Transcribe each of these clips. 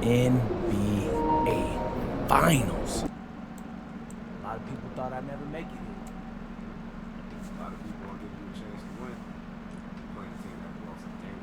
NBA Finals. A lot of people thought I'd never make it here. A lot of people won't give you a chance to win. Playing a team that lost the game.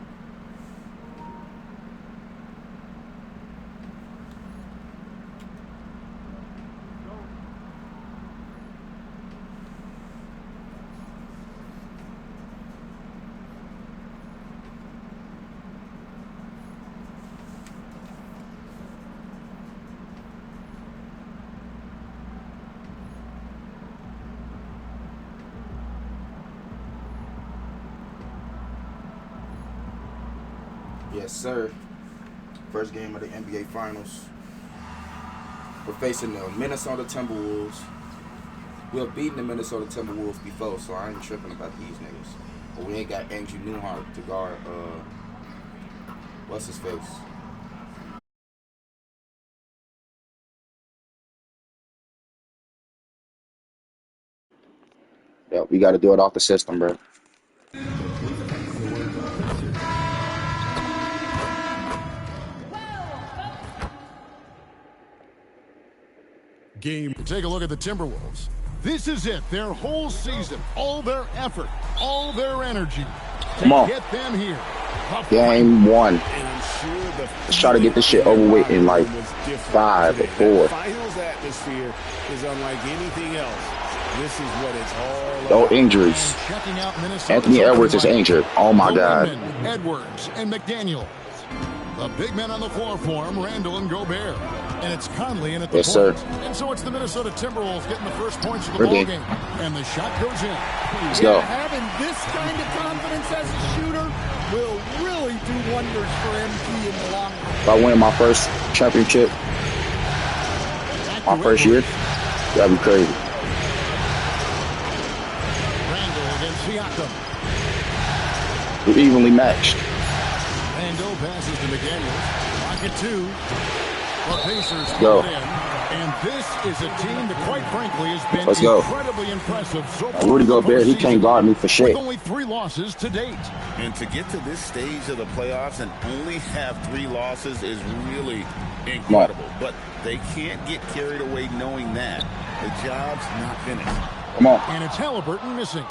Yes, sir. First game of the NBA Finals. We're facing the Minnesota Timberwolves. We've beaten the Minnesota Timberwolves before, so I ain't tripping about these niggas. But we ain't got Andrew Newhart to guard, what's his face? Yeah, we got to do it off the system, bro. Game. Take a look at the Timberwolves. This is it. Their whole season, all their effort, all their energy. Come on. Get them here. Game one. Let's try to get this shit over with in like 5 or 4. Finals atmosphere is unlike anything else. This is what it's all about. No injuries. Anthony Edwards is injured. Oh my God. Edwards and McDaniel. The big men on the floor for him, Randall and Gobert. And it's Conley in at the yes, sir. And so it's the Minnesota Timberwolves getting the first points of the ball game. And the shot goes in. Let's go. Having this kind of confidence as a shooter will really do wonders for MP in the long run. If I win my first championship, my first year, that'd be crazy. Randall against Siakam. We're evenly matched. Randall passes to McDaniels. Pocket 2. The Pacers go. In, and this is a team that, quite frankly, has been incredibly impressive so far. Rudy Gobert, he can't guard me for shit. With only 3 losses to date. And to get to this stage of the playoffs and only have 3 losses is really incredible. But they can't get carried away knowing that the job's not finished. Come on. And it's Halliburton missing.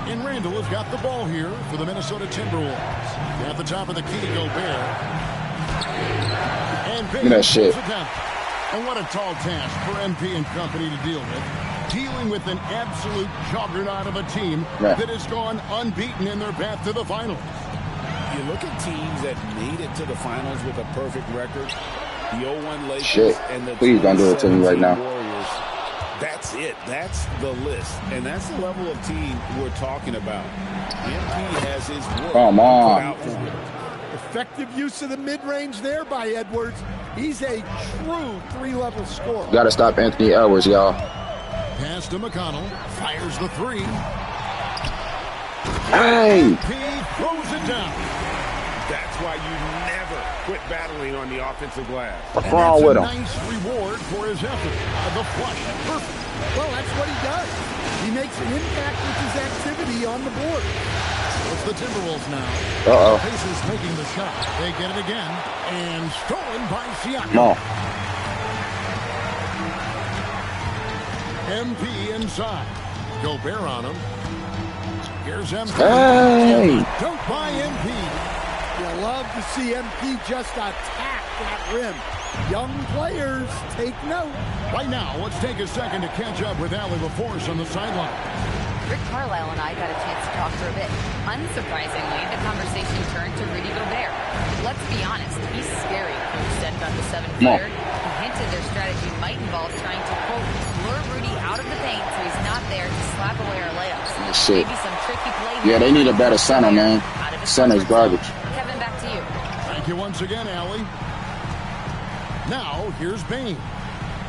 And Randall has got the ball here for the Minnesota Timberwolves. At the top of the key, Gobert. Look at that shit. And what a tall task for MP and company to deal with. Dealing with an absolute juggernaut of a team that has gone unbeaten in their path to the finals. You look at teams that made it to the finals with a perfect record. The 0-1 Lakers shit. And the Please don't do it to me right now. Warriors. That's it. That's the list. And that's the level of team we're talking about. MP has his work Come on. out for him. Effective use of the mid-range there by Edwards. He's a true 3-level scorer. Got to stop Anthony Edwards, y'all. Pass to McConnell. Fires the 3. Hey! He throws it down. That's why you never quit battling on the offensive glass. What's wrong with him? Nice reward for his effort. The flush. Perfect. Well, that's what he does. He makes an impact with his activity on the board. It's the Timberwolves now. Uh-oh. Pacers making the shot. They get it again. And stolen by Siakam. No. MP inside. Gobert on him. Here's MP. Hey! Dunk by MP. You love to see MP just attack that rim. Young players, take note. Right now, let's take a second to catch up with Allie LaForce on the sideline. Rick Carlisle and I got a chance to talk for a bit. Unsurprisingly, the conversation turned to Rudy Gobert. Let's be honest, he's scary. Coach said about the 7th player. He hinted their strategy might involve trying to, quote, lure Rudy out of the paint so he's not there to slap away our layups. Shit. Maybe some tricky play. Yeah, they need a better center, man. Center's garbage. Kevin, back to you. Thank you once again, Allie. Now, here's Bain.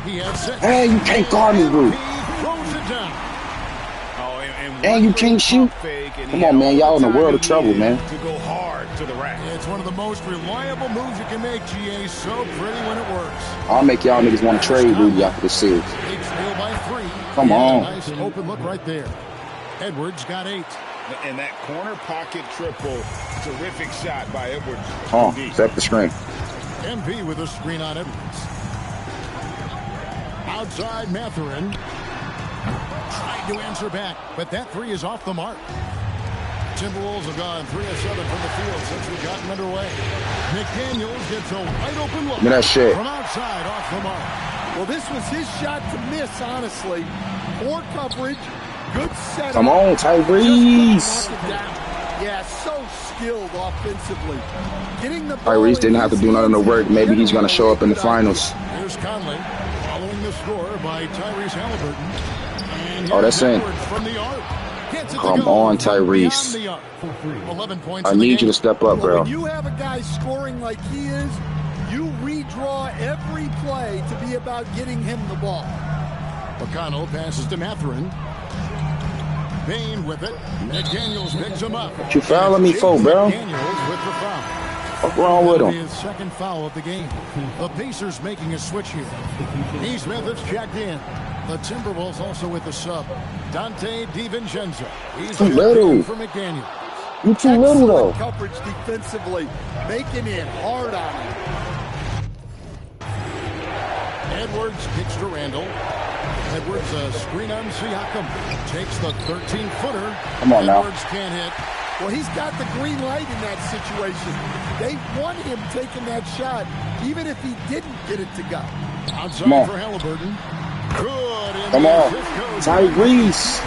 He has 6. Hey, you can't guard me, Rudy. He throws it down. And you can't shoot. Come on, man. Y'all in the world of trouble, man. To go hard to the rack. It's one of the most reliable moves you can make, GA. So pretty when it works. I'll make y'all niggas want to trade Rudy after this series. Big steal by 3. Come on. Nice open look right there. Edwards got 8. And that corner pocket triple, terrific shot by Edwards. Oh, set the screen. MP with a screen on Edwards. Outside Mathurin. Trying to answer back, but that three is off the mark. Timberwolves have gone 3 of 7 from the field since we've gotten underway. McDaniels gets a wide open look from outside off the mark. Well, this was his shot to miss, honestly. Poor coverage, good setup. Come on, Tyrese. Yeah, so skilled offensively. Getting the Tyrese didn't have to do none of the work. Maybe he's going to show up in the finals. Here's Conley following the score by Tyrese Halliburton. Oh, that's in. Come on, Tyrese. 11 points. I need you to step up, bro. When you have a guy scoring like he is, you redraw every play to be about getting him the ball. McConnell passes to Mathurin. Bain with it. McDaniels picks him up. What you fouling me for, bro? McDaniels with the foul. What's wrong with him? His second foul of the game. The Pacers making a switch here. Neesmith is checked in. The Timberwolves also with the sub. Dante DiVincenzo. He's too little for McDaniels. You too little, though. Coverage defensively, making it hard on him. Edwards kicks to Randall. Edwards a screen on Siakam. Takes the 13-footer. Come on now. Edwards can't hit. Well, he's got the green light in that situation. They want him taking that shot, even if he didn't get it to go. Outside for Halliburton. Good. Come on. Tyrese.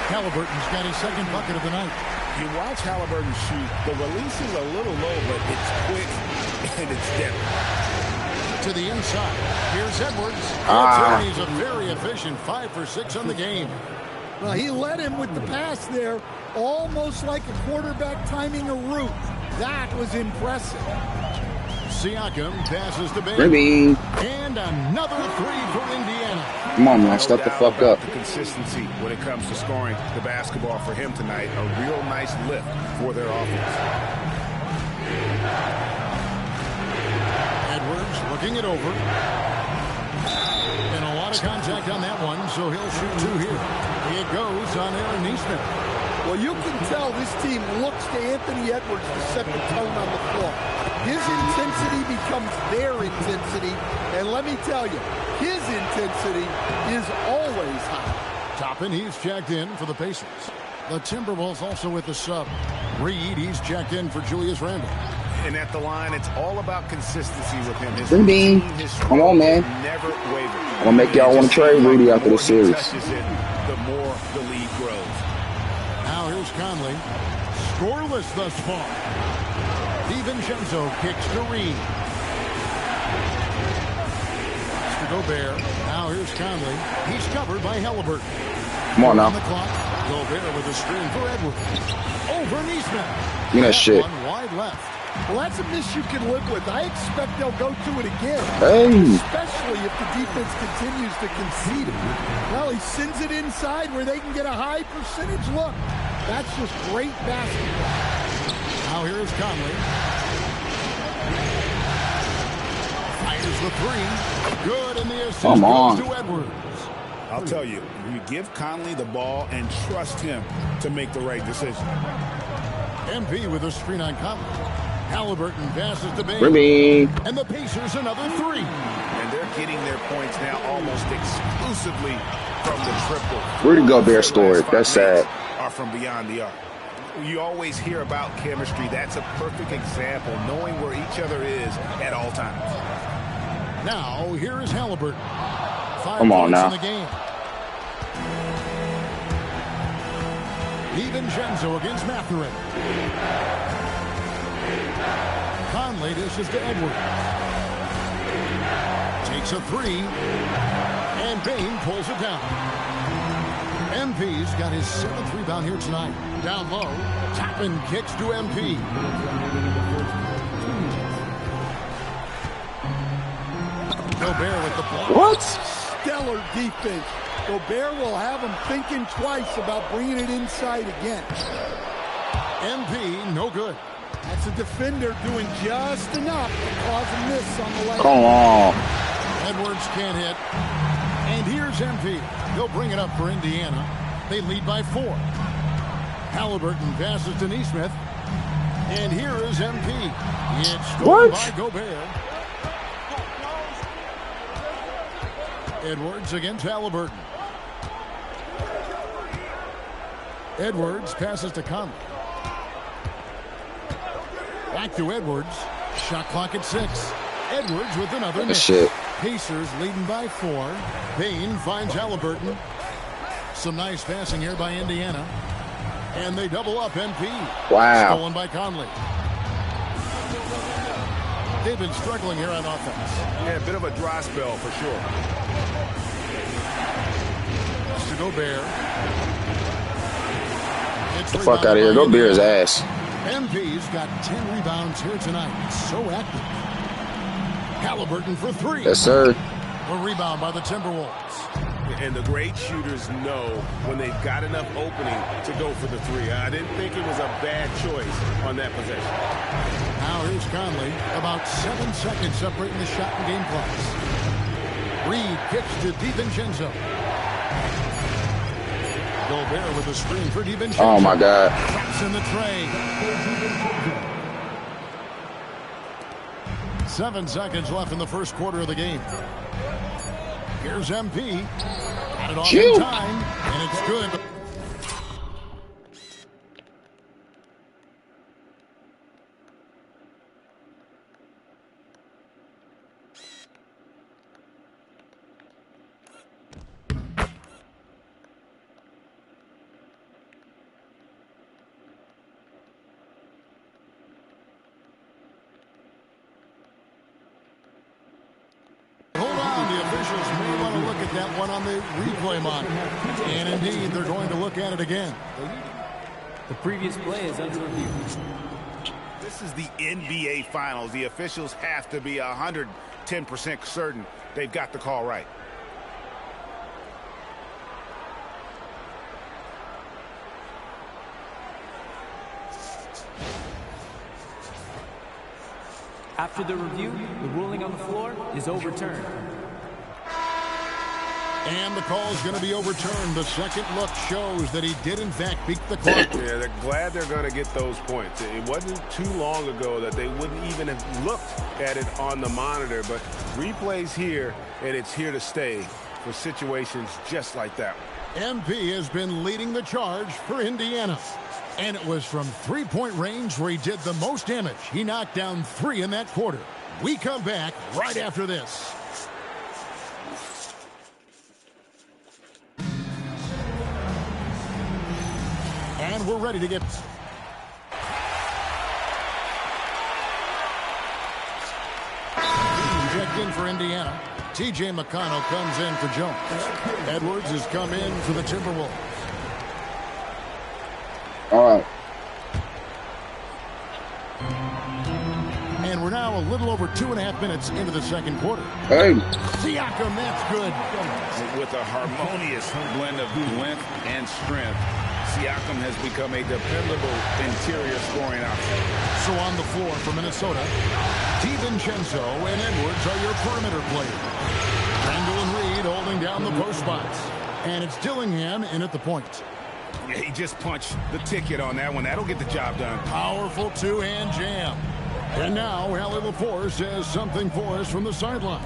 Halliburton's got his second bucket of the night. You watch Halliburton shoot. The release is a little low, but it's quick and it's deadly. To the inside. Here's Edwards. He's a very efficient 5 for 6 on the game. Well, he led him with the pass there, almost like a quarterback timing a route. That was impressive. Siakam passes to Bain. Remy. And another three for Indiana. Come on, man. Step the fuck up. The consistency when it comes to scoring the basketball for him tonight, a real nice lift for their offense. Edwards looking it over. And a lot of contact on that one, so he'll shoot 2 here. It goes on Aaron Neesmith. Well, you can tell this team looks to Anthony Edwards to set the tone on the floor. His intensity becomes their intensity, and let me tell you, his intensity is always high. Toppin, he's checked in for the Pacers. The Timberwolves also with the sub. Reed, he's checked in for Julius Randle. And at the line, it's all about consistency with him. His Bean. Come on, man. Never wavered. I'm going to make y'all want to trade Rudy after this series. The more the lead grows. Now here's Conley. Scoreless thus far. DiVincenzo kicks to Reed. Pass to Gobert. Now here's Conley. He's covered by Halliburton. Come on now. On the clock. Gobert with a screen for Edwards. Over Neesmith. Give me that shit. One wide left. Well, that's a miss you can live with. I expect they'll go to it again. Hey. Especially if the defense continues to concede it. Well, he sends it inside where they can get a high percentage look. That's just great basketball. Now here's Conley. Fires the three. Good, and the assist goes to Edwards. I'll tell you, you give Conley the ball and trust him to make the right decision. MP with a screen on Conley. Halliburton passes to Bain. Remy. And the Pacers another three. And they're getting their points now almost exclusively from the triple. Rudy Gobert scored. That's sad. Are from beyond the arc. You always hear about chemistry. That's a perfect example, knowing where each other is at all times. Now, here is Halliburton. 5 Come on points now. in the game. DiVincenzo against Mathurin. Conley dishes to Edwards. Takes a three. And Bain pulls it down. MP's got his 7th rebound here tonight. Down low. Toppin kicks to MP. Gobert with the ball. What? Stellar defense. Gobert will have him thinking twice about bringing it inside again. MP, no good. That's a defender doing just enough to cause a miss on the left. Come on. Edwards can't hit. And here's MP. He'll bring it up for Indiana. They lead by 4. Halliburton passes to Neesmith. And here is MP. It's scored by Gobert. Edwards against Halliburton. Edwards passes to Conley. Back to Edwards. Shot clock at 6. Edwards with another miss. Pacers leading by 4. Payne finds Halliburton. Some nice passing here by Indiana. And they double up MP. Wow. Stolen by Conley. They've been struggling here on offense. Yeah, a bit of a dry spell for sure. To Gobert. The fuck out of here. Gobert's ass. MP's got 10 rebounds here tonight. So active. Halliburton for 3. Yes, sir. A rebound by the Timberwolves. And the great shooters know when they've got enough opening to go for the 3. I didn't think it was a bad choice on that possession. Now here's Conley. About 7 seconds separating the shot and game clocks. Reed kicks to DiVincenzo. Gobert with a screen for DiVincenzo. Oh, my God. Traps in the tray. 7 seconds left in the first quarter of the game. Here's MP. Got it off in time, and it's good. That one on the replay monitor. And indeed, they're going to look at it again. The previous play is under review. This is the NBA Finals. The officials have to be 110% certain they've got the call right. After the review, the ruling on the floor is overturned. And the call is going to be overturned. The second look shows that he did, in fact, beat the clock. Yeah, they're glad they're going to get those points. It wasn't too long ago that they wouldn't even have looked at it on the monitor. But replay's here, and it's here to stay for situations just like that. MP has been leading the charge for Indiana. And it was from three-point range where he did the most damage. He knocked down 3 in that quarter. We come back right after this. And we're ready to get... Checked in for Indiana. T.J. McConnell comes in for Jones. Edwards has come in for the Timberwolves. All right. And we're now a little over 2.5 minutes into the second quarter. Hey. Siakam, that's good. With a harmonious blend of length and strength, Siakam has become a dependable interior scoring option. So on the floor for Minnesota, DiVincenzo and Edwards are your perimeter players. Randall and Reed holding down the post spots. And it's Dillingham in at the point. Yeah, he just punched the ticket on that one. That'll get the job done. Powerful two-hand jam. And now Allie LaForce says something for us from the sideline.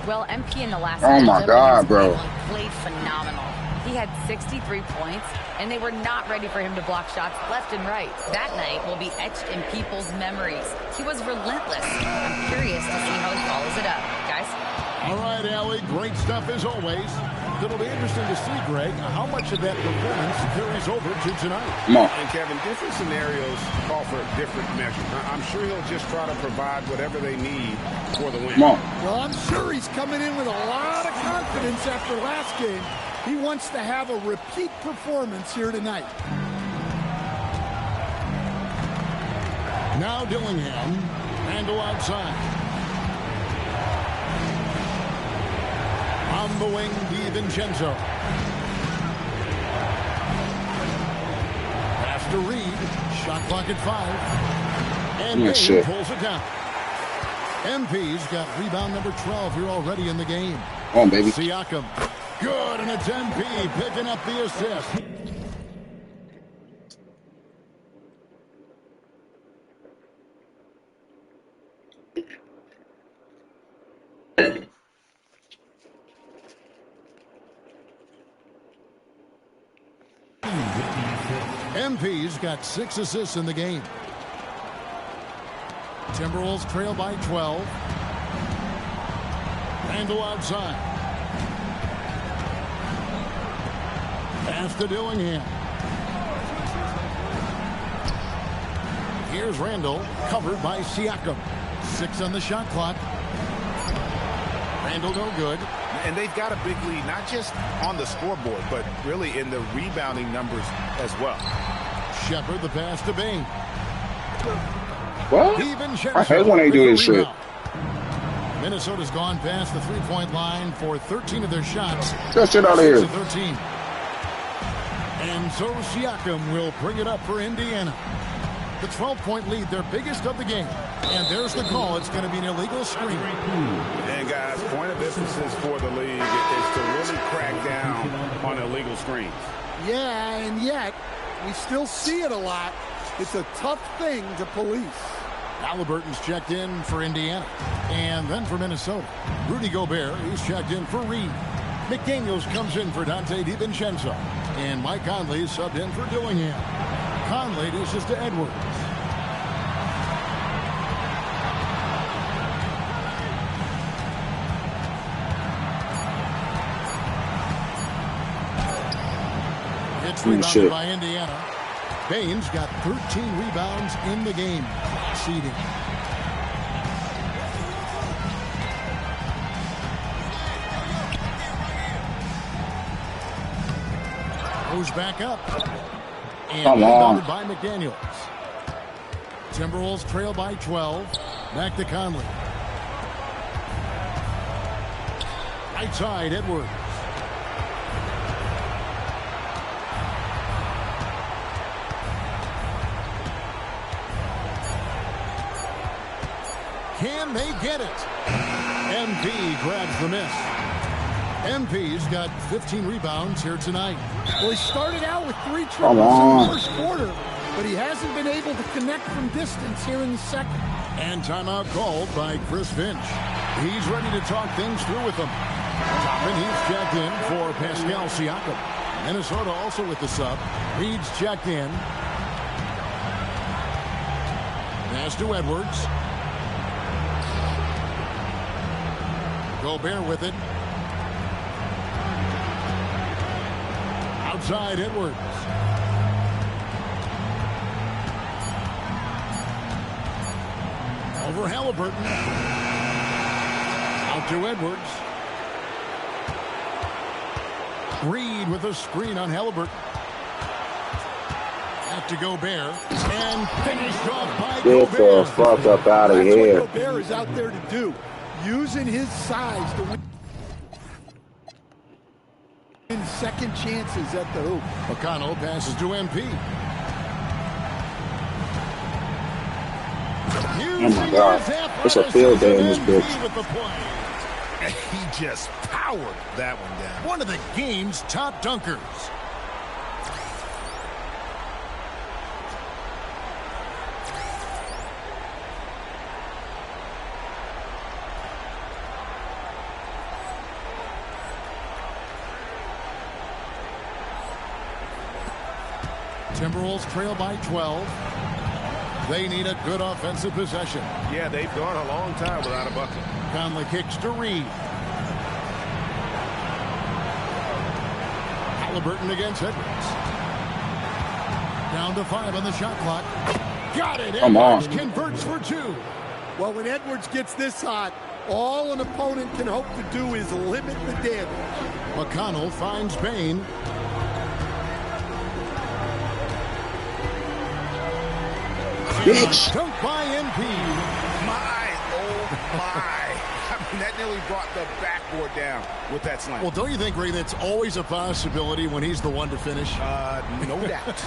Well, MP in the last Oh my God, bro. played phenomenal. He had 63 points, and they were not ready for him to block shots left and right. That night will be etched in people's memories. He was relentless. I'm curious to see how he follows it up. Guys? All right, Allie, great stuff as always. It'll be interesting to see, Greg, how much of that performance carries over to tonight. Come on. And Kevin, different scenarios call for different measures. I'm sure he'll just try to provide whatever they need for the win. Come on. Well, I'm sure he's coming in with a lot of confidence after last game. He wants to have a repeat performance here tonight. Now Dillingham, Randall outside. On the wing, DiVincenzo. Pass to Reed. Shot clock at 5. And Payne pulls it down. MP's got rebound number 12 here already in the game. Come on, baby. Siakam. Good, and it's MP picking up the assist. MP's got 6 assists in the game. Timberwolves trail by 12. Randle outside. Pass to Dillingham. Here's Randle, covered by Siakam. 6 on the shot clock. Randle no good. And they've got a big lead, not just on the scoreboard, but really in the rebounding numbers as well. Shepard, the pass to Bain. What? I hate when they do this shit. Minnesota's gone past the three-point line for 13 of their shots. Get shit out of here. 13. And so Siakam will bring it up for Indiana. The 12-point lead, their biggest of the game. And there's the call. It's going to be an illegal screen. And, guys, point of emphasis for the league is to really crack down on illegal screens. Yeah, and yet we still see it a lot. It's a tough thing to police. Halliburton's checked in for Indiana. And then for Minnesota, Rudy Gobert, he's checked in for Reed. McDaniels comes in for Dante DiVincenzo. And Mike Conley is subbed in for Dillingham. Conley dishes to Edwards. It's rebounded by Indiana. Bain's got 13 rebounds in the game. Seeding. Goes back up. And rebounded by McDaniels. Timberwolves trail by 12. Back to Conley. Right side, Edwards. Can they get it? MP grabs the miss. MP's got 15 rebounds here tonight. Well, he started out with 3 triples in the first quarter, but he hasn't been able to connect from distance here in the second. And timeout called by Chris Finch. He's ready to talk things through with them. Toppin, he's checked in for Pascal Siakam. Minnesota also with the sub. Reed's checked in. Pass to Edwards. Gobert with it. Outside Edwards. Over Halliburton. Out to Edwards. Reed with a screen on Halliburton. Back to Gobert. And finished off by Gobert. Get the fuck up out of here. That's what Gobert is out there to do. Using his size to win second chances at the hoop. McConnell passes to MP. Oh my God. It's a field day in this bitch. He just powered that one down. One of the game's top dunkers. Timberwolves trail by 12. They need a good offensive possession. Yeah, they've gone a long time without a bucket. Conley kicks to Reed. Halliburton against Edwards. Down to 5 on the shot clock. Got it. Edwards converts for 2. Well, when Edwards gets this hot, all an opponent can hope to do is limit the damage. McConnell finds Bain. Bitch. Dunk by MP. My. I mean, that nearly brought the backboard down with that slam. Well, don't you think, Ray, that's always a possibility when he's the one to finish? No doubt.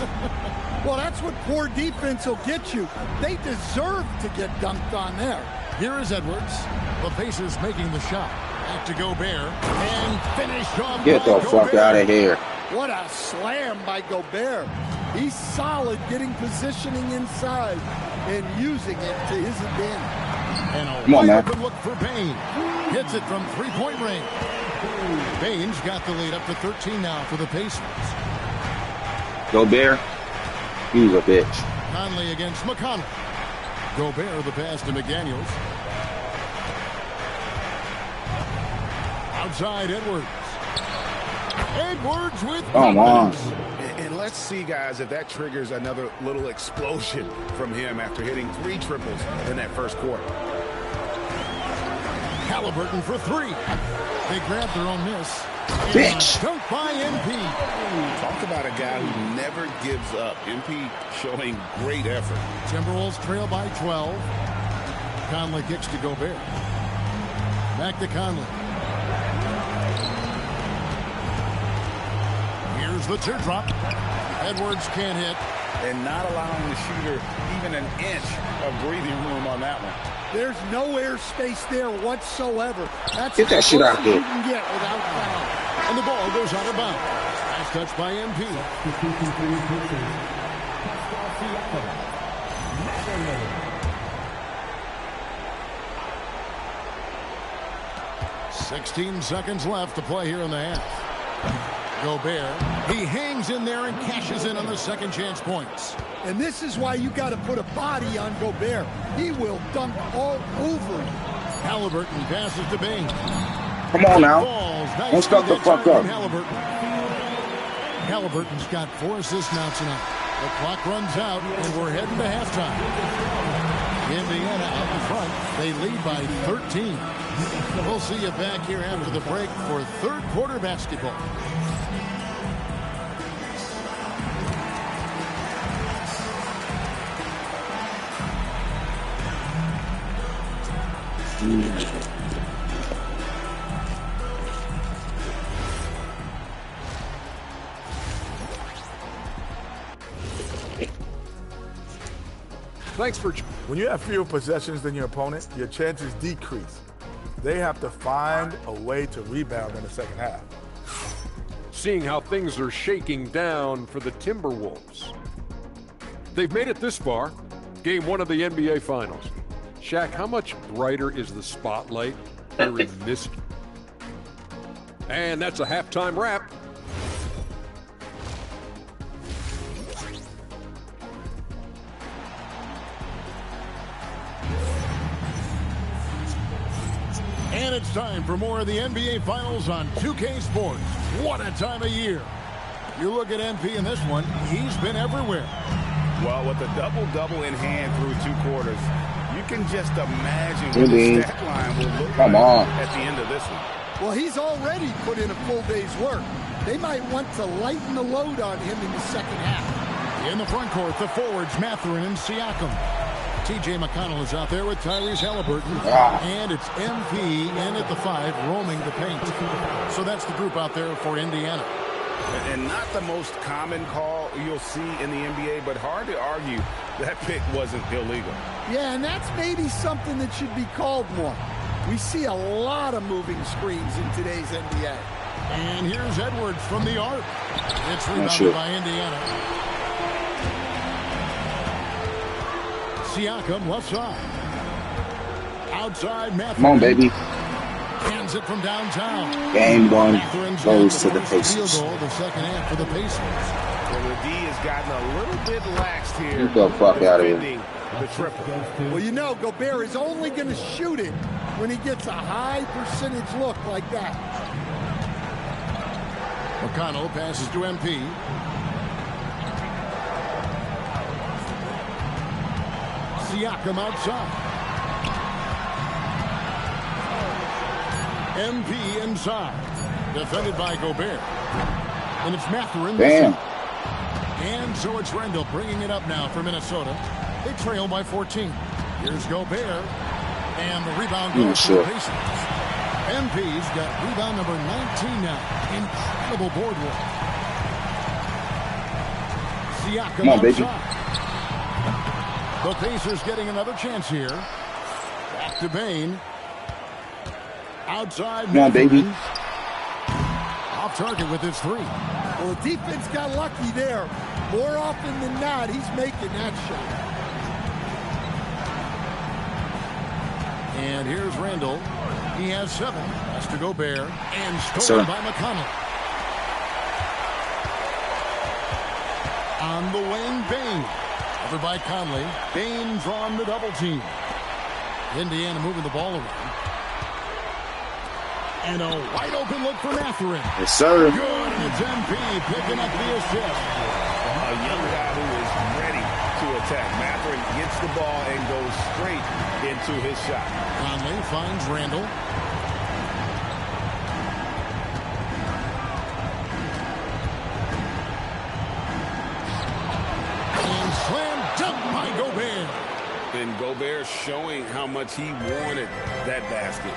Well, that's what poor defense will get you. They deserve to get dunked on there. Here is Edwards. The Pacers making the shot. Back to Gobert. And finished off. Get the fuck out of here. What a slam by Gobert. He's solid getting positioning inside and using it to his advantage. And a wide open look for Bain. Hits it from three-point range. Bain's got the lead up to 13 now for the Pacers. Gobert. He's a bitch. Conley against McConnell. Gobert the pass to McDaniels. Outside Edwards. Edwards with Come on. And let's see, guys, if that triggers another little explosion from him after hitting 3 triples in that first quarter. Halliburton for 3. They grabbed their own miss. Bitch. Dunk by MP. Talk about a guy who never gives up. MP showing great effort. Timberwolves trail by 12. Conley kicks to Gobert. Back to Conley. Here's the teardrop. Edwards can't hit. And not allowing the shooter even an inch of breathing room on that one. There's no air space there whatsoever. That's Get that shit out as there. you can get without foul. And the ball goes out of bounds. Nice touch by MP. $16 seconds left to play here in the half. Gobert, he hangs in there and cashes in on the second chance points. And this is why you got to put a body on Gobert. He will dunk all over you. Halliburton passes to Bain. Come on now. Balls. Nice Don't stop the fuck up. Halliburton. Halliburton's got 4 assists now tonight. The clock runs out, and we're heading to halftime. Indiana out in front. They lead by 13. We'll see you back here after the break for third quarter basketball. Thanks for. When you have fewer possessions than your opponent, your chances decrease. They have to find a way to rebound in the second half. Seeing how things are shaking down for the Timberwolves. They've made it this far, game 1 of the NBA Finals. Shaq, how much brighter is the spotlight here in this? And that's a halftime wrap. And it's time for more of the NBA Finals on 2K Sports. What a time of year. You look at MP in this one, he's been everywhere. Well, with a double-double in hand through 2 quarters, you can just imagine what the stat line will look like at the end of this one. Well, he's already put in a full day's work. They might want to lighten the load on him in the second half. In the front court, the forwards, Mathurin and Siakam. T.J. McConnell is out there with Tyrese Halliburton. And it's MP in at the 5, roaming the paint. So that's the group out there for Indiana. And not the most common call you'll see in the NBA, but hard to argue that pick wasn't illegal. Yeah, and that's maybe something that should be called more. We see a lot of moving screens in today's NBA. And here's Edwards from the arc. It's rebounded by Indiana. Siakam left side. Outside Matthews. Come on, baby. Hands it from downtown. Game 1 goes to the Pacers. Field goal the second half for the Pacers. Well, the D has gotten a little bit laxed here. Get the fuck out of here. The triple. Well, you know, Gobert is only going to shoot it when he gets a high percentage look like that. McConnell passes to MP. Siakam outside. MP inside. Defended by Gobert. And it's Mathurin. Damn. And so it's Rendell bringing it up now for Minnesota. They trail by 14. Here's Gobert. And the rebound goes to the Pacers. MP's got rebound number 19 now. Incredible boardwork. Siakam Come on, baby. outside. The Pacers getting another chance here. Back to Bain. Outside. Come on, baby. Off target with his 3. Well, the defense got lucky there. More often than not, he's making that shot. And here's Randall. He has 7. That's to Gobert. And stolen by McConnell. On the wing, Bain. Covered by Conley. Bain drawn the double team. Indiana moving the ball around. And a wide open look for Mathurin. Yes, sir. Good, and it's MP picking up the assist. A young guy who is ready to attack. Mathurin gets the ball and goes straight into his shot. Conley finds Randall. And slam dunk by Gobert. And Gobert showing how much he wanted that basket.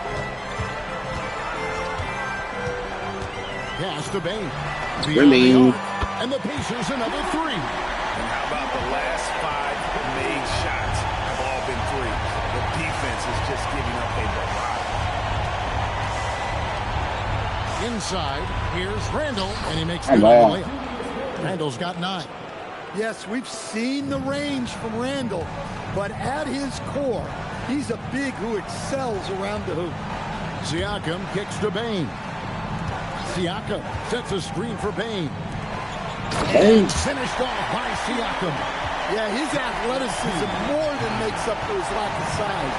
Pass to Bain. Really? And the Pacers another three. And how about the last 5 made shots have all been threes? The defense is just giving up a barrage. Inside, here's Randall, and he makes the layup. Randall's got 9. Yes, we've seen the range from Randall, but at his core, he's a big who excels around the hoop. Siakam kicks to Bain. Siakam sets a screen for Bain. And finished off by Siakam. Yeah, his athleticism more than makes up for his lack of size.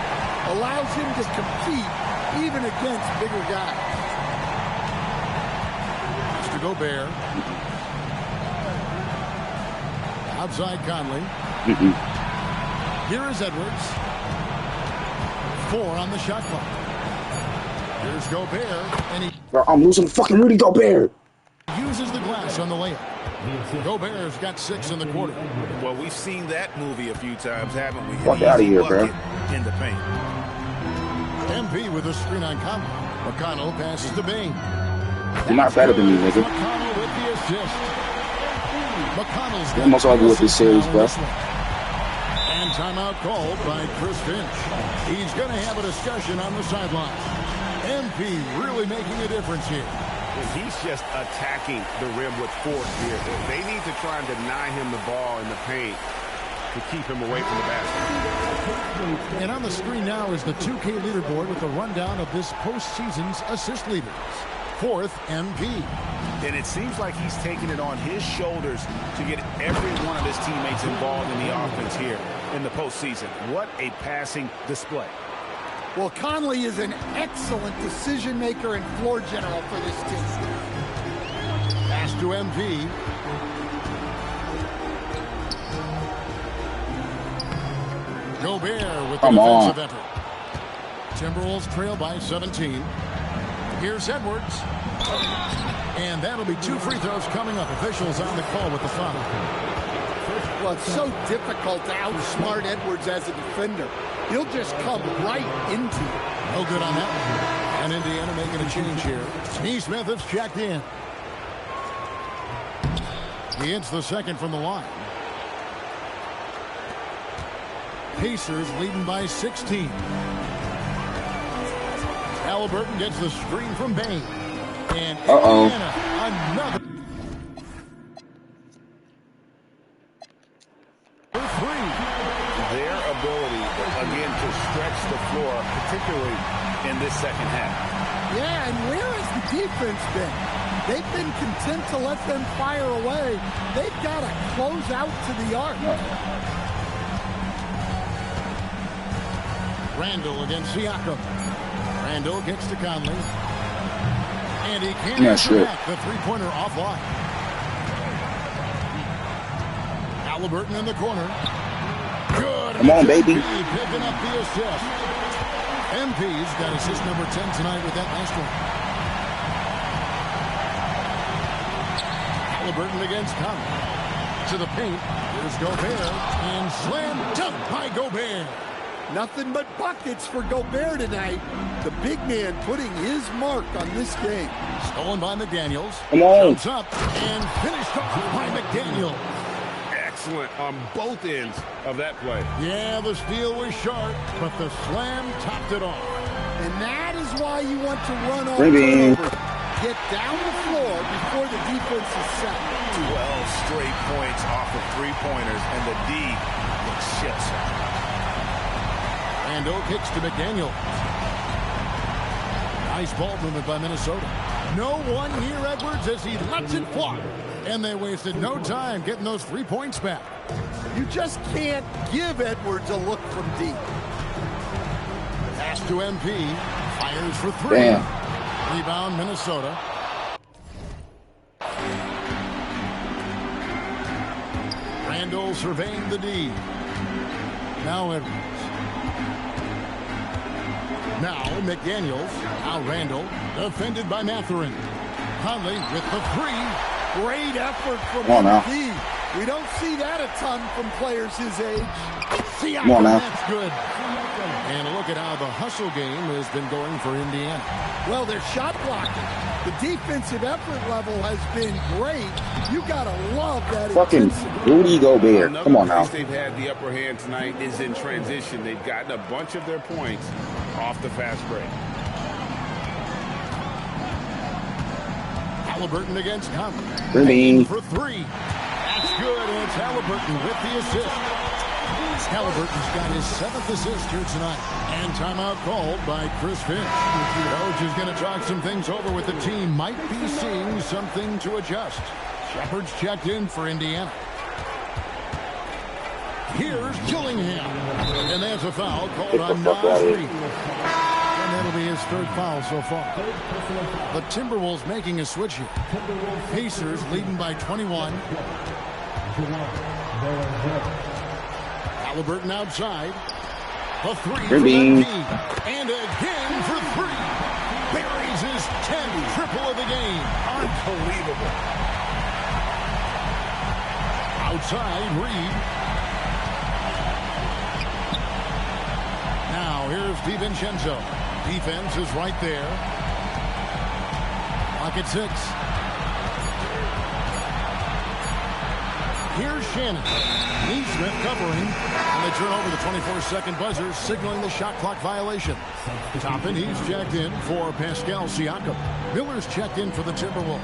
Allows him to compete even against bigger guys. Mr. Gobert. Outside Conley. Here is Edwards. 4 on the shot clock. Here's Gobert, and he I'm losing fucking Rudy Gobert. uses the glass on the layup. Gobert's got 6 in the quarter. Well, we've seen that movie a few times, haven't we? Fuck out of here, bro. In the paint. MP with a screen on Conley. McConnell passes to Bain. You're not better than me, nigga. McConnell with the assist. McConnell's I'm most argue with this series, bro. And timeout called by Chris Finch. He's going to have a discussion on the sideline. MP really making a difference here. And he's just attacking the rim with force here. They need to try and deny him the ball in the paint to keep him away from the basket. And on the screen now is the 2K leaderboard with a rundown of this postseason's assist leaders. 4th, MP. And it seems like he's taking it on his shoulders to get every one of his teammates involved in the offense here in the postseason. What a passing display. Well, Conley is an excellent decision maker and floor general for this team. Pass to MP. Gobert with the defensive effort. Timberwolves trail by 17. Here's Edwards. And that'll be 2 free throws coming up. Officials on the call with the foul. Well, it's so difficult to outsmart Edwards as a defender. He'll just come right into it. No good on that one. And Indiana making a change here. Smith has checked in. He hits the second from the line. Pacers leading by 16. Halliburton gets the screen from Bain. And Indiana, another. Their ability, again, to stretch the floor, particularly in this second half. Yeah, and where has the defense been? They've been content to let them fire away. They've got to close out to the arc. Randall against Siakam. Randall gets to Conley. And he can't answer back the three-pointer offline. Halliburton in the corner. Good. Come on, baby. Picking up the assist. MP's got assist number 10 tonight with that last one. Halliburton against Conley. To the paint. Here's Gobert. And slam dunk by Gobert. Nothing but buckets for Gobert tonight. The big man putting his mark on this game. Stolen by McDaniels. Come on. Jumps up and finished off by McDaniels. Excellent on both ends of that play. Yeah, the steal was sharp, but the slam topped it off. And that is why you want to run on Maybe. turnover. Get down the floor before the defense is set. 12 straight points off of three-pointers, and the D looks shell-shocked. Randall kicks to McDaniel. Nice ball movement by Minnesota. No one near Edwards as he lets it fly. And they wasted no time getting those 3 points back. You just can't give Edwards a look from deep. Pass to MP. Fires for 3. Damn. Rebound, Minnesota. Randall surveying the D. Now Edwards. Now McDaniels. Now Randall. Defended by Mathurin. Conley with the 3. Great effort from D. We don't see that a ton from players his age. Siakam, that's good. And look at how the hustle game has been going for Indiana. Well, their shot blocking. The defensive effort level has been great. You got to love that fucking intensity. Rudy Gobert. Come on now. They've had the upper hand tonight is in transition. They've gotten a bunch of their points off the fast break. Halliburton against Conley. Rudy. For 3. That's good, and it's Halliburton with the assist. Halliburton's got his 7th assist here tonight. And timeout called by Chris Finch. Coach is going to talk some things over with the team. Might be seeing something to adjust. Shepard's checked in for Indiana. Here's Gillingham. And there's a foul called on Nas Reed. And that'll be his 3rd foul so far. The Timberwolves making a switch here. Pacers leading by 21. Halliburton outside. A 3 from MP. And again for 3. Buries his 10th triple of the game. Unbelievable. Outside, Reed. Now here's DiVincenzo. Defense is right there. Clock at 6. Here's Shannon. Neesmith covering. And they turn over the 24-second buzzer, signaling the shot clock violation. Toppin, he's checked in for Pascal Siakam. Miller's checked in for the Timberwolves.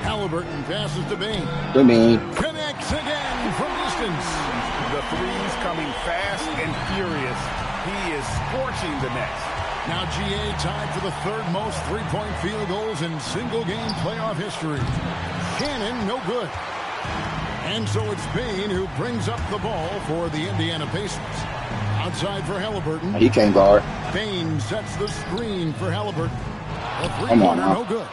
Halliburton passes to Bain. Connects again from distance. The threes coming fast and furious. He is scorching the nets. Now GA tied for the 3rd most 3-point field goals in single-game playoff history. Shannon, no good. And so it's Bain who brings up the ball for the Indiana Pacers. Outside for Halliburton. He can't guard. Bain sets the screen for Halliburton. A 3-pointer, no good.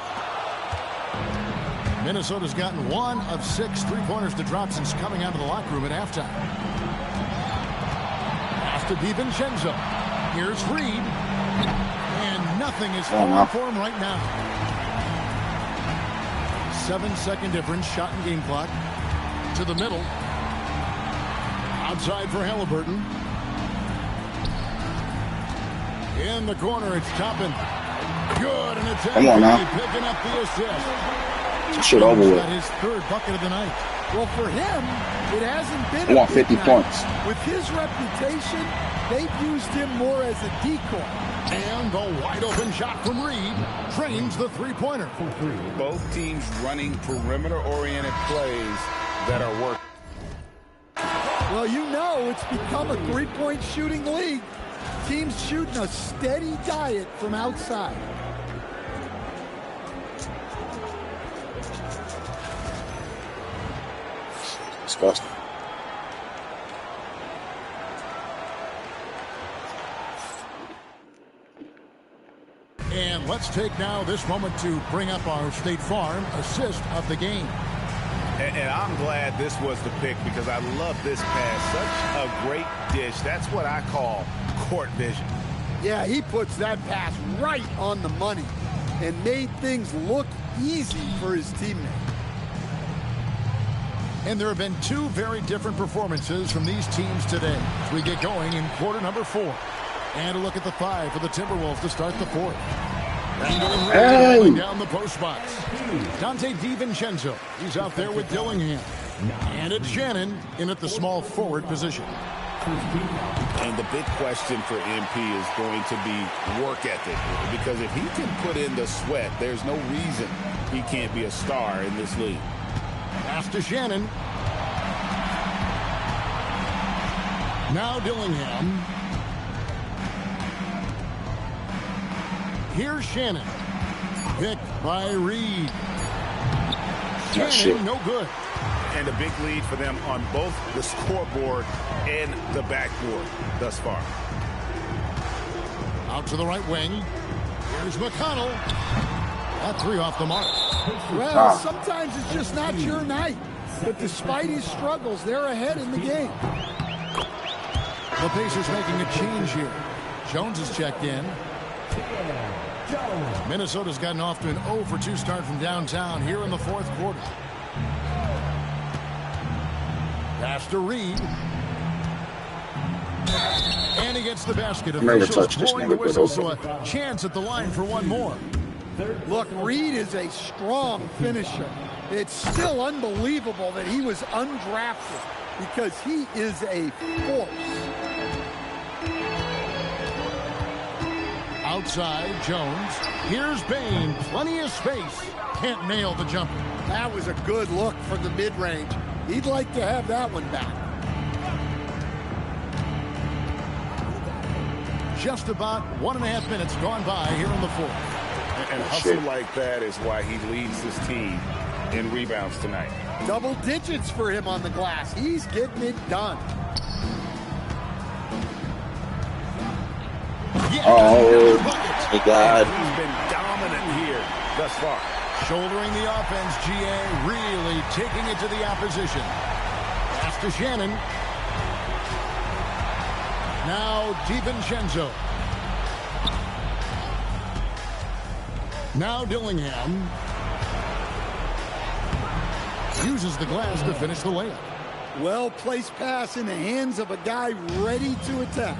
Minnesota's gotten 1 of 6 3-pointers to drop since coming out of the locker room at halftime. Pass to DiVincenzo. Here's Reed. And nothing is falling for him right now. 7-second difference, shot and game clock. To the middle. Outside for Halliburton. In the corner, it's Toppin. Good, and it's picking up the assist. Shit over with. Got his 3rd bucket of the night. Well, for him, it hasn't been. I want 50 points. With his reputation, they've used him more as a decoy. And the wide-open shot from Reed trains the 3-pointer. Both teams running perimeter-oriented plays that are working. Well, you know it's become a 3-point shooting league. Teams shooting a steady diet from outside. Disgusting. And let's take now this moment to bring up our State Farm assist of the game. And I'm glad this was the pick because I love this pass. Such a great dish. That's what I call court vision. Yeah, he puts that pass right on the money and made things look easy for his teammate. And there have been 2 very different performances from these teams today as we get going in quarter number 4. And a look at the 5 for the Timberwolves to start the 4th. Hey. Down the post spots. Dante DiVincenzo. He's out there with Dillingham. And it's Shannon in at the small forward position. And the big question for MP is going to be work ethic. Because if he can put in the sweat, there's no reason he can't be a star in this league. Pass to Shannon. Now Dillingham. Here's Shannon. Picked by Reed. Shannon, no good. And a big lead for them on both the scoreboard and the backboard thus far. Out to the right wing. Here's McConnell. That three off the mark. Well, sometimes it's just not your night. But despite his struggles, they're ahead in the game. The Pacers making a change here. Jones is checked in. Minnesota's gotten off to an 0-for-2 start from downtown here in the fourth quarter. Pass to Reed. And he gets the basket. Officials blowing the whistle, so a chance at the line for one more. Look, Reed is a strong finisher. It's still unbelievable that he was undrafted because he is a force. Outside, Jones. Here's Bain. Plenty of space. Can't nail the jumper. That was a good look from the mid-range. He'd like to have that one back. Just about 1.5 minutes gone by here in the fourth. And hustle like that is why he leads his team in rebounds tonight. Double digits for him on the glass. He's getting it done. Oh, my God. He's been dominant here thus far. Shouldering the offense, GA really taking it to the opposition. Pass to Shannon. Now DiVincenzo. Now Dillingham. Uses the glass to finish the layup. Well-placed pass in the hands of a guy ready to attack.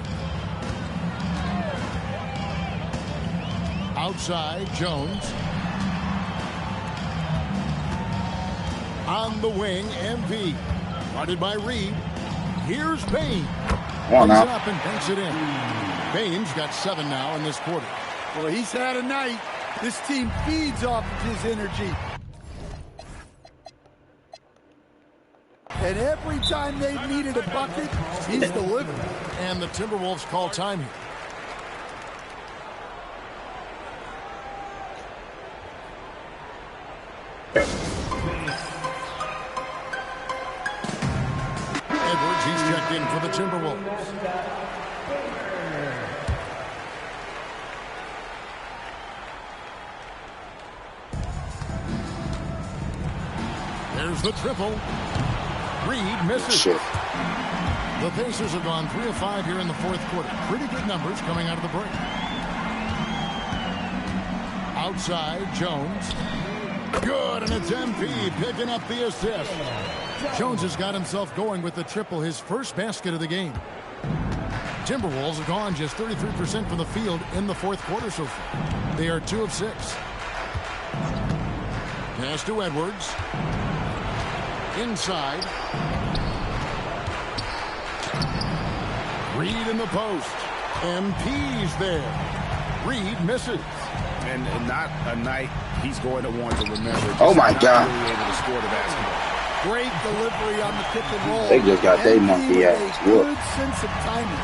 Outside, Jones. On the wing, MV. Guarded by Reed. Here's Bain. Comes up and banks it in. Bain's got 7 now in this quarter. Well, he's had a night. This team feeds off of his energy. And every time they've needed a bucket, he's delivered. And the Timberwolves call time here. Edwards, he's checked in for the Timberwolves. There's the triple. Reed misses. The Pacers have gone 3 of 5 here in the fourth quarter. Pretty good numbers coming out of the break. Outside, Jones. Good, and it's MP picking up the assist. Jones has got himself going with the triple, his first basket of the game. Timberwolves have gone just 33% from the field in the fourth quarter so far. They are 2 of 6. Pass to Edwards. Inside. Reed in the post. MP's there. Reed misses. And not a night he's going to want to remember. Oh, my God. Really able to score the basketball. Great delivery on the pick and roll. They just got their monkey ass. Good sense of timing.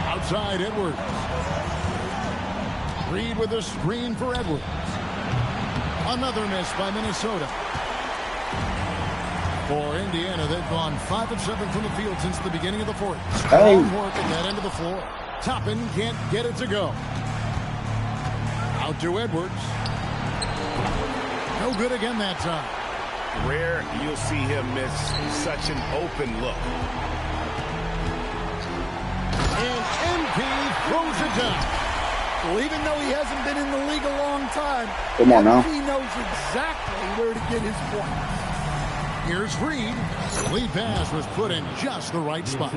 Outside, Edwards. Reed with a screen for Edwards. Another miss by Minnesota. For Indiana, they've gone 5 of 7 from the field since the beginning of the fourth. Strong work at that end of the floor. Toppin can't get it to go. Out to Edwards. No good again that time. Rare you'll see him miss such an open look. And MP throws it down. Well, even though he hasn't been in the league a long time, Come on now. he knows exactly where to get his points. Here's Reed. The lead pass was put in just the right spot.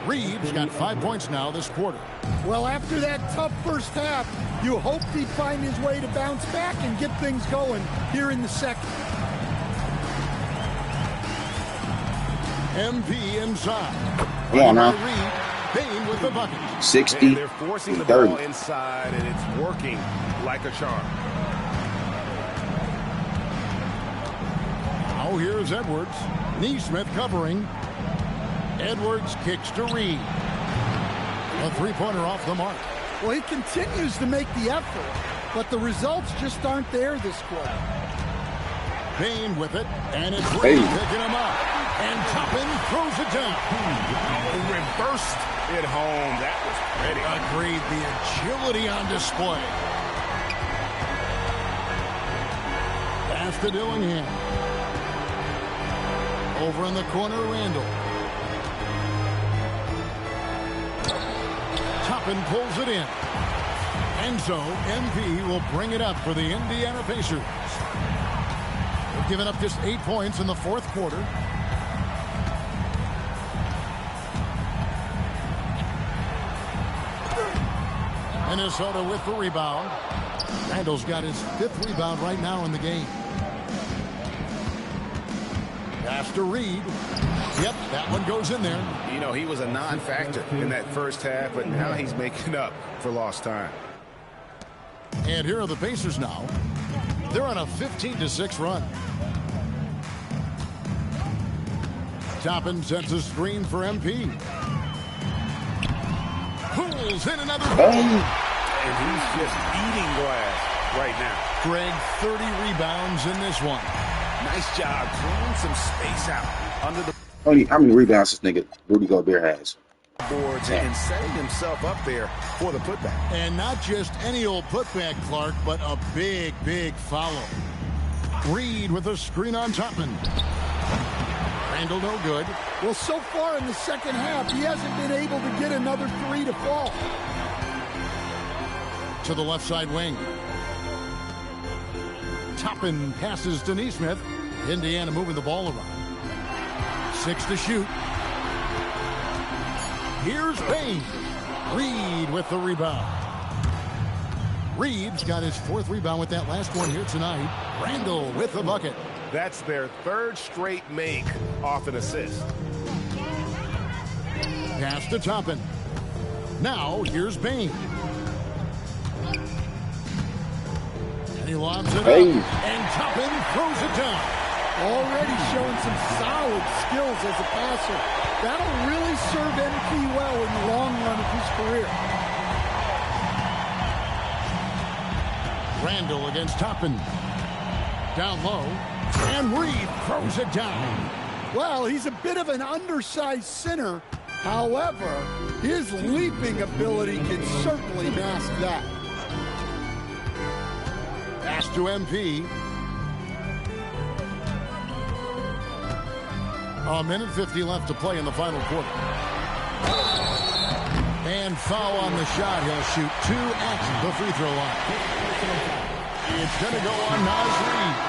Reed's got 5 points now this quarter. Well, after that tough first half, you hoped he'd find his way to bounce back and get things going here in the second. MP inside. Come on now. Reed. Bain with the bucket. 60, And they're forcing the 30. ball inside, and it's working like a charm. Now here's A three-pointer off the mark. Well, he continues to make the effort, but the results just aren't there this quarter. Bain with it, and it's Reed picking him up. And Toppin throws it down. Oh, reversed it home. That was pretty. Agreed. The agility on display. Pass to Dillingham. Over in the corner, Randall. Toppin pulls it in. And so, MP will bring it up for the Indiana Pacers. They've given up just 8 points in the fourth quarter. Minnesota with the rebound. Randall's got his 5th rebound right now in the game. Pass to Reed. Yep, that one goes in there. You know, he was a non-factor in that first half, but now he's making up for lost time. And here are the Pacers now. They're on a 15-6 run. Toppin sets a screen for MP. Pulls in another ball. And he's just eating glass right now. Greg, 30 rebounds in this one. Nice job clearing some space out under the How many rebounds this nigga Rudy Gobert has? boards and setting himself up there for the putback. And not just any old putback, Clark, but a big, big follow. Reed with a screen on Toppin. Randall no good. Well, so far in the second half, he hasn't been able to get another 3 to fall. To the left side wing. Toppin passes to Nesmith. Indiana moving the ball around. 6 to shoot. Here's Bain. Reed with the rebound. Reed's got his 4th rebound with that last one here tonight. Randall with the bucket. That's their 3rd straight make off an assist. Pass to Toppin. Now here's Bain. And he lobs it up. And Toppin throws it down. Already showing some solid skills as a passer. That'll really serve MP well in the long run of his career. Randall against Toppin. Down low. And Reed throws it down. Well, he's a bit of an undersized center. However, his leaping ability can certainly mask that. Pass to MP. A minute 50 left to play in the final quarter. And foul on the shot. He'll shoot 2 at the free throw line. It's going to go on Naz Reid.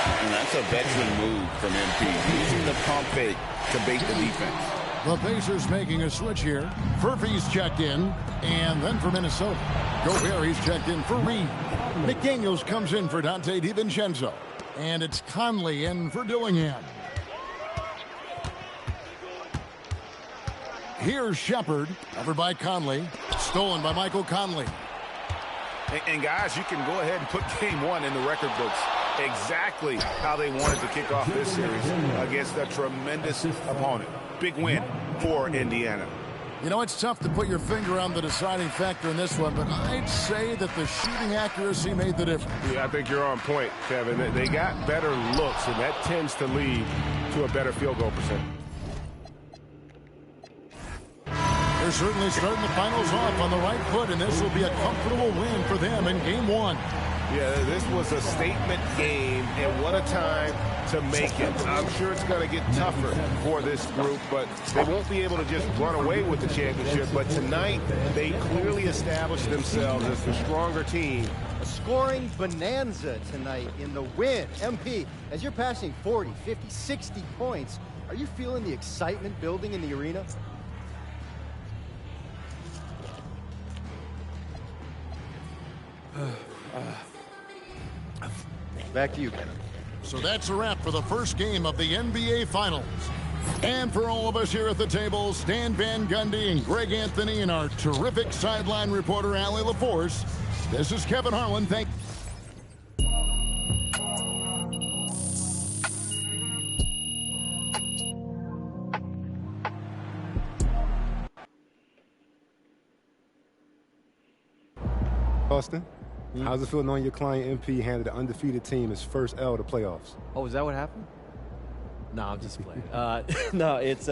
And that's a veteran move from MP, using the pump fake to bait the defense. The Pacers making a switch here. Furphy's checked in, and then for Minnesota. Gobert, he's checked in for Reed. McDaniels comes in for Dante DiVincenzo. And it's Conley in for Dillingham. Here's Shepard, covered by Conley. Stolen by Michael Conley. And guys, you can go ahead and put game 1 in the record books. Exactly how they wanted to kick off this series against a tremendous opponent. Big win for Indiana. You know, it's tough to put your finger on the deciding factor in this one, but I'd say that the shooting accuracy made the difference. Yeah, I think you're on point, Kevin. They got better looks, and that tends to lead to a better field goal percentage. They're certainly starting the finals off on the right foot, and this will be a comfortable win for them in game 1. Yeah, this was a statement game, and what a time to make it. I'm sure it's going to get tougher for this group, but they won't be able to just run away with the championship. But tonight, they clearly established themselves as the stronger team. A scoring bonanza tonight in the win. MP, as you're passing 40, 50, 60 points, are you feeling the excitement building in the arena? Back to you, Kevin. So that's a wrap for the first game of the NBA Finals. And for all of us here at the table, Stan Van Gundy and Greg Anthony and our terrific sideline reporter, Allie LaForce, this is Kevin Harlan. Thank you. Austin, how's it feel knowing your client MP handed an undefeated team his first L to playoffs? Oh, is that what happened? No, I'm just playing. No, it's